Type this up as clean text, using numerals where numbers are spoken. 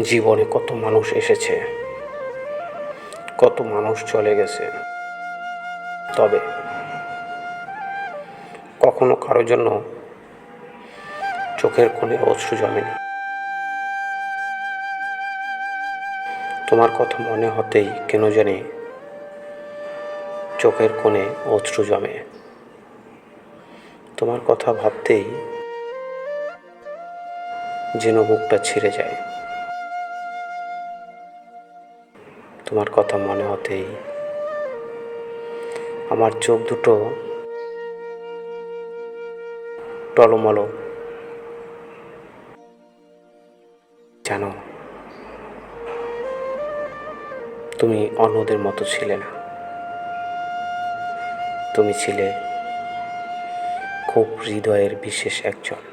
জীবনে কত মানুষ এসেছে, কত মানুষ চলে গেছে, তবে কখনো কারোর জন্য চোখের কোণে অশ্রু জমেনি। তোমার কথা মনে হতেই কেন জানি চোখের কোণে অশ্রু জমে। তোমার কথা ভাবতেই যেন বুকটা ছিঁড়ে যায়। তোমার কথা মনে হতেই আমার চোখ দুটো টলমলো। জানো, তুমি অন্যদের মতো ছিলে না। তুমি ছিলে খুব হৃদয়ের বিশেষ একজন।